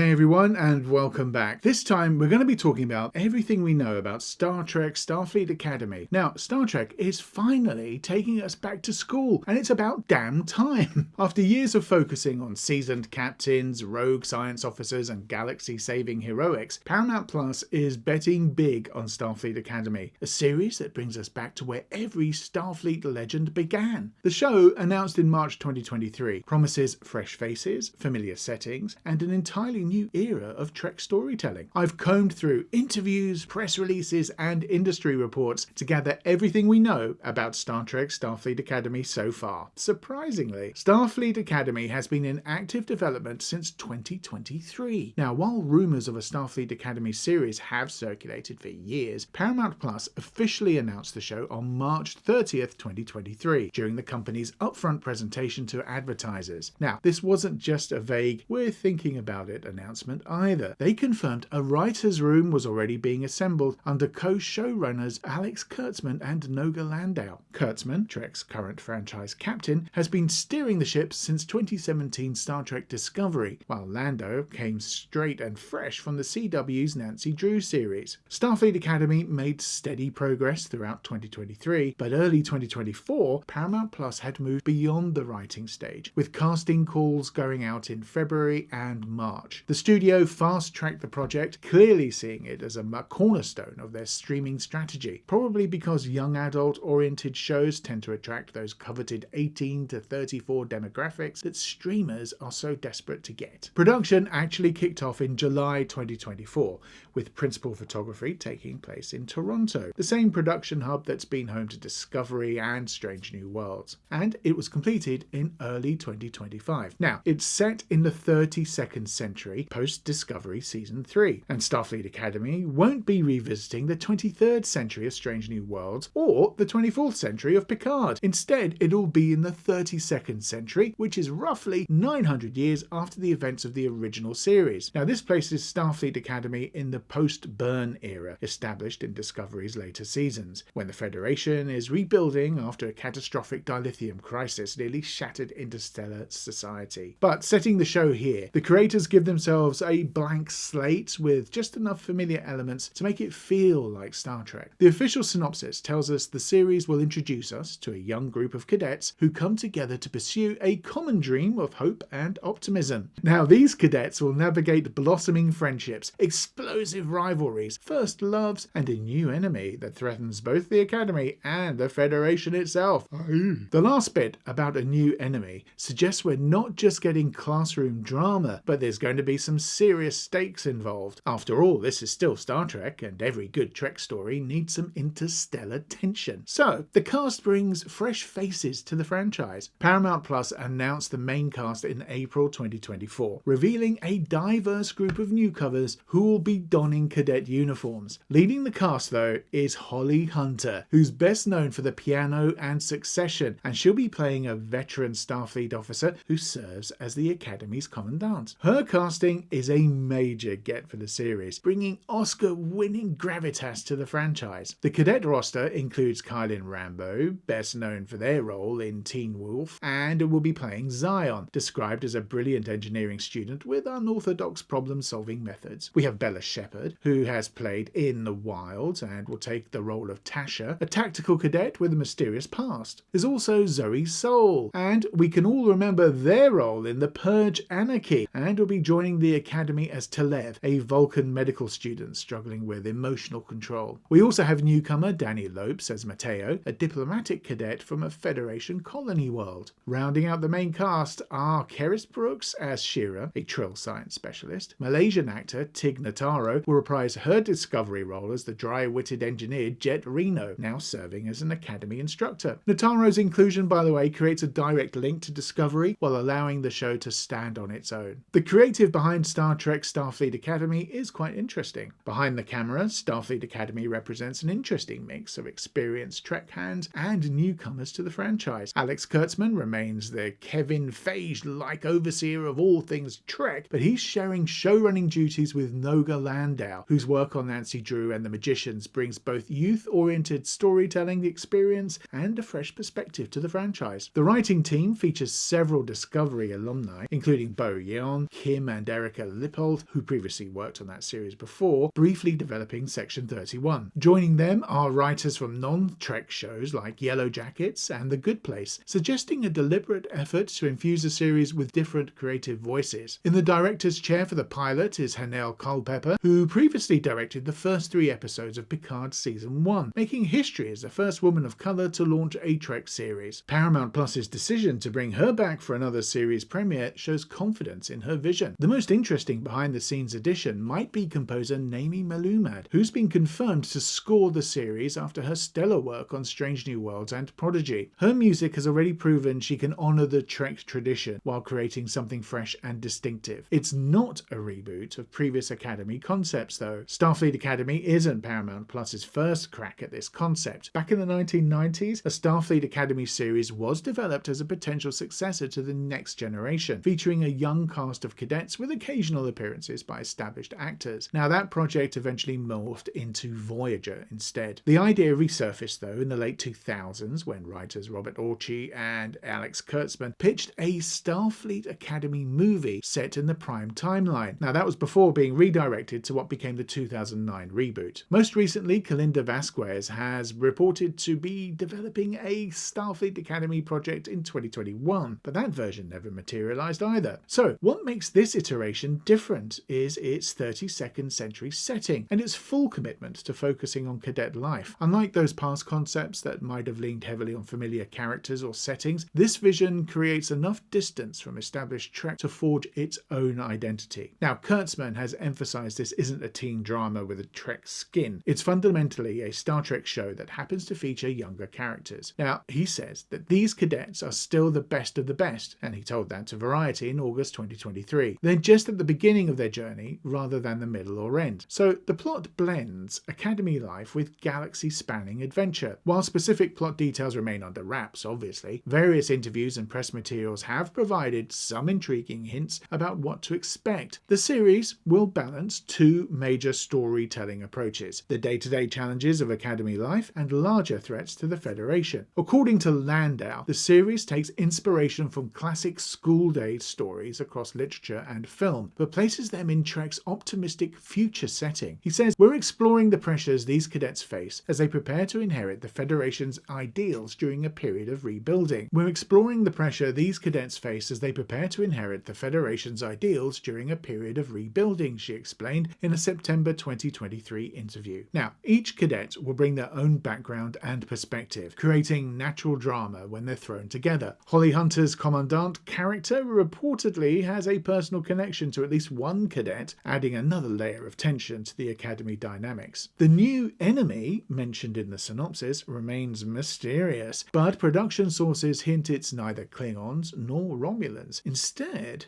Hey everyone, and welcome back. This time we're going to be talking about everything we know about Star Trek Starfleet Academy. Now, Star Trek is finally taking us back to school, and it's about damn time. After years of focusing on seasoned captains, rogue science officers, and galaxy-saving heroics, Paramount Plus is betting big on Starfleet Academy, a series that brings us back to where every Starfleet legend began. The show, announced in March 2023, promises fresh faces, familiar settings, and an entirely new era of Trek storytelling. I've combed through interviews, press releases, and industry reports to gather everything we know about Star Trek Starfleet Academy so far. Surprisingly, Starfleet Academy has been in active development since 2023. Now, while rumours of a Starfleet Academy series have circulated for years, Paramount Plus officially announced the show on March 30th, 2023, during the company's upfront presentation to advertisers. Now, this wasn't just a vague, "we're thinking about it" announcement either. They confirmed a writer's room was already being assembled under co-showrunners Alex Kurtzman and Noga Landau. Kurtzman, Trek's current franchise captain, has been steering the ship since 2017 Star Trek Discovery, while Landau came straight and fresh from the CW's Nancy Drew series. Starfleet Academy made steady progress throughout 2023, but early 2024, Paramount Plus had moved beyond the writing stage, with casting calls going out in February and March. The studio fast-tracked the project, clearly seeing it as a cornerstone of their streaming strategy, probably because young adult-oriented shows tend to attract those coveted 18 to 34 demographics that streamers are so desperate to get. Production actually kicked off in July 2024, with principal photography taking place in Toronto, the same production hub that's been home to Discovery and Strange New Worlds, and it was completed in early 2025. Now, it's set in the 32nd century, post-Discovery Season 3, and Starfleet Academy won't be revisiting the 23rd century of Strange New Worlds or the 24th century of Picard. Instead, it'll be in the 32nd century, which is roughly 900 years after the events of the original series. Now, this places Starfleet Academy in the post-Burn era, established in Discovery's later seasons, when the Federation is rebuilding after a catastrophic dilithium crisis nearly shattered interstellar society. But setting the show here, the creators give themselves a blank slate with just enough familiar elements to make it feel like Star Trek. The official synopsis tells us the series will introduce us to a young group of cadets who come together to pursue a common dream of hope and optimism. Now, these cadets will navigate blossoming friendships, explosive rivalries, first loves, and a new enemy that threatens both the Academy and the Federation itself. The last bit about a new enemy suggests we're not just getting classroom drama, but there's going to be some serious stakes involved. After all, this is still Star Trek, and every good Trek story needs some interstellar tension. So, the cast brings fresh faces to the franchise. Paramount Plus announced the main cast in April 2024, revealing a diverse group of newcomers who will be donning cadet uniforms. Leading the cast, though, is Holly Hunter, who's best known for The Piano and Succession, and she'll be playing a veteran Starfleet officer who serves as the Academy's commandant. Her casting is a major get for the series, bringing Oscar-winning gravitas to the franchise. The cadet roster includes Kylan Rambo, best known for their role in Teen Wolf, and will be playing Zion, described as a brilliant engineering student with unorthodox problem-solving methods. We have Bella Shepard, who has played In the Wild and will take the role of Tasha, a tactical cadet with a mysterious past. There's also Zoe Soul, and we can all remember their role in The Purge Anarchy, and will be joining the Academy as Telev, a Vulcan medical student struggling with emotional control. We also have newcomer Danny Lopes as Mateo, a diplomatic cadet from a Federation colony world. Rounding out the main cast are Kerrice Brooks as Shira, a Trill science specialist. Malaysian actor Tig Notaro will reprise her Discovery role as the dry-witted engineer Jet Reno, now serving as an Academy instructor. Notaro's inclusion, by the way, creates a direct link to Discovery while allowing the show to stand on its own. The creative behind Star Trek Starfleet Academy is quite interesting. Behind the camera, Starfleet Academy represents an interesting mix of experienced Trek hands and newcomers to the franchise. Alex Kurtzman remains the Kevin Feige-like overseer of all things Trek, but he's sharing showrunning duties with Noga Landau, whose work on Nancy Drew and The Magicians brings both youth-oriented storytelling experience and a fresh perspective to the franchise. The writing team features several Discovery alumni, including Bo Yeon, Kim and Erika Lippold, who previously worked on that series before, briefly developing Section 31. Joining them are writers from non-Trek shows like Yellow Jackets and The Good Place, suggesting a deliberate effort to infuse the series with different creative voices. In the director's chair for the pilot is Hanelle Culpepper, who previously directed the first 3 episodes of Picard Season 1, making history as the first woman of colour to launch a Trek series. Paramount Plus's decision to bring her back for another series premiere shows confidence in her vision. The most interesting behind-the-scenes addition might be composer Naomi Malumad, who's been confirmed to score the series after her stellar work on Strange New Worlds and Prodigy. Her music has already proven she can honour the Trek tradition while creating something fresh and distinctive. It's not a reboot of previous Academy concepts though. Starfleet Academy isn't Paramount Plus's first crack at this concept. Back in the 1990s, a Starfleet Academy series was developed as a potential successor to The Next Generation, featuring a young cast of cadets with occasional appearances by established actors. Now that project eventually morphed into Voyager instead. The idea resurfaced though in the late 2000s when writers Robert Orci and Alex Kurtzman pitched a Starfleet Academy movie set in the Prime timeline. Now that was before being redirected to what became the 2009 reboot. Most recently, Kalinda Vasquez has reported to be developing a Starfleet Academy project in 2021, but that version never materialized either. So what makes this iteration different is its 32nd century setting and its full commitment to focusing on cadet life. Unlike those past concepts that might have leaned heavily on familiar characters or settings, this vision creates enough distance from established Trek to forge its own identity. Now, Kurtzman has emphasized this isn't a teen drama with a Trek skin. It's fundamentally a Star Trek show that happens to feature younger characters. Now, he says that these cadets are still the best of the best, and he told that to Variety in August 2023. They're just at the beginning of their journey rather than the middle or end. So the plot blends Academy life with galaxy-spanning adventure. While specific plot details remain under wraps, obviously, various interviews and press materials have provided some intriguing hints about what to expect. The series will balance 2 major storytelling approaches: the day-to-day challenges of Academy life and larger threats to the Federation. According to Landau, the series takes inspiration from classic school-day stories across literature and film, but places them in Trek's optimistic future setting. He says, "We're exploring the pressures these cadets face as they prepare to inherit the Federation's ideals during a period of rebuilding. We're exploring the pressure these cadets face as they prepare to inherit the Federation's ideals during a period of rebuilding," she explained in a September 2023 interview. Now, each cadet will bring their own background and perspective, creating natural drama when they're thrown together. Holly Hunter's Commandant character reportedly has a personal connection to at least one cadet, adding another layer of tension to the Academy dynamics. The new enemy, mentioned in the synopsis, remains mysterious, but production sources hint it's neither Klingons nor Romulans. Instead,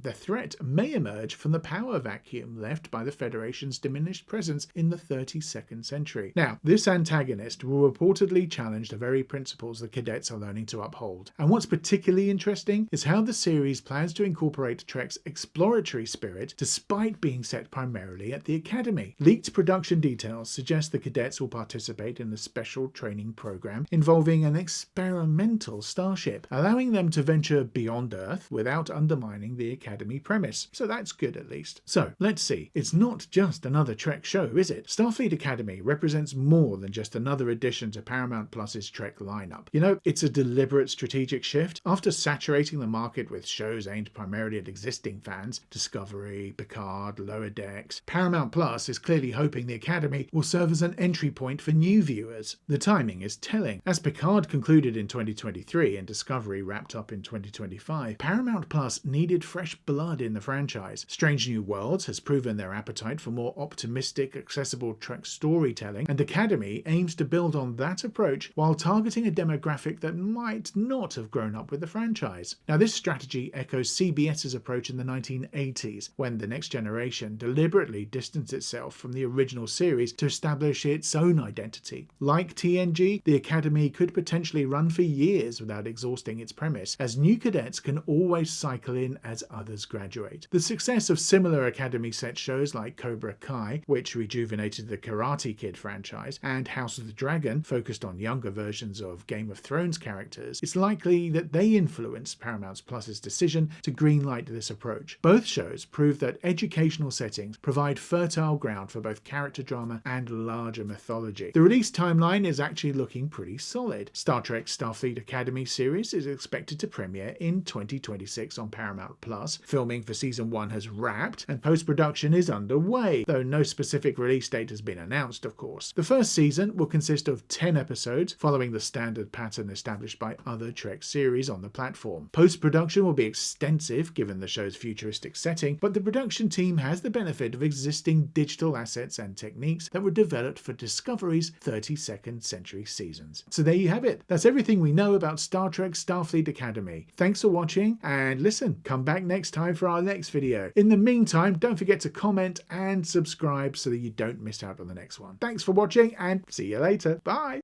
the threat may emerge from the power vacuum left by the Federation's diminished presence in the 32nd century. Now, this antagonist will reportedly challenge the very principles the cadets are learning to uphold. And what's particularly interesting is how the series plans to incorporate Trek's exploratory spirit despite being set primarily at the Academy. Leaked production details suggest the cadets will participate in a special training program involving an experimental starship, allowing them to venture beyond Earth without undermining the Academy premise. So that's good at least. So, let's see. It's not just another Trek show, is it? Starfleet Academy represents more than just another addition to Paramount Plus's Trek lineup. You know, it's a deliberate strategic shift. After saturating the market with shows aimed primarily at existing fans, Discovery, Picard, Lower Decks, Paramount Plus is clearly hoping the Academy will serve as an entry point for new viewers. The timing is telling. As Picard concluded in 2023 and Discovery wrapped up in 2025, Paramount Plus needed fresh blood in the franchise. Strange New Worlds has proven their appetite for more optimistic, accessible Trek storytelling, and Academy aims to build on that approach while targeting a demographic that might not have grown up with the franchise. Now, this strategy echoes CBS's approach in the 1980s, when The Next Generation deliberately distanced itself from the original series to establish its own identity. Like TNG, the Academy could potentially run for years without exhausting its premise, as new cadets can always cycle in as others graduate. The success of similar Academy set shows like Cobra Kai, which rejuvenated the Karate Kid franchise, and House of the Dragon, focused on younger versions of Game of Thrones characters, it's likely that they influenced Paramount Plus's decision to greenlight this approach. Both shows prove that educational settings provide fertile ground for both character drama and larger mythology. The release timeline is actually looking pretty solid. Star Trek Starfleet Academy series is expected to premiere in 2026 on Paramount+. Filming for season 1 has wrapped and post-production is underway, though no specific release date has been announced, of course. The first season will consist of 10 episodes, following the standard pattern established by other Trek series on the platform. Post-production will be extensive given the show's futuristic setting, but the production team has the benefit of existing digital assets and techniques that were developed for Discovery's 32nd century seasons. So there you have it. That's everything we know about Star Trek Starfleet Academy. Thanks for watching, and listen, come back next time for our next video. In the meantime, don't forget to comment and subscribe so that you don't miss out on the next one. Thanks for watching, and see you later. Bye!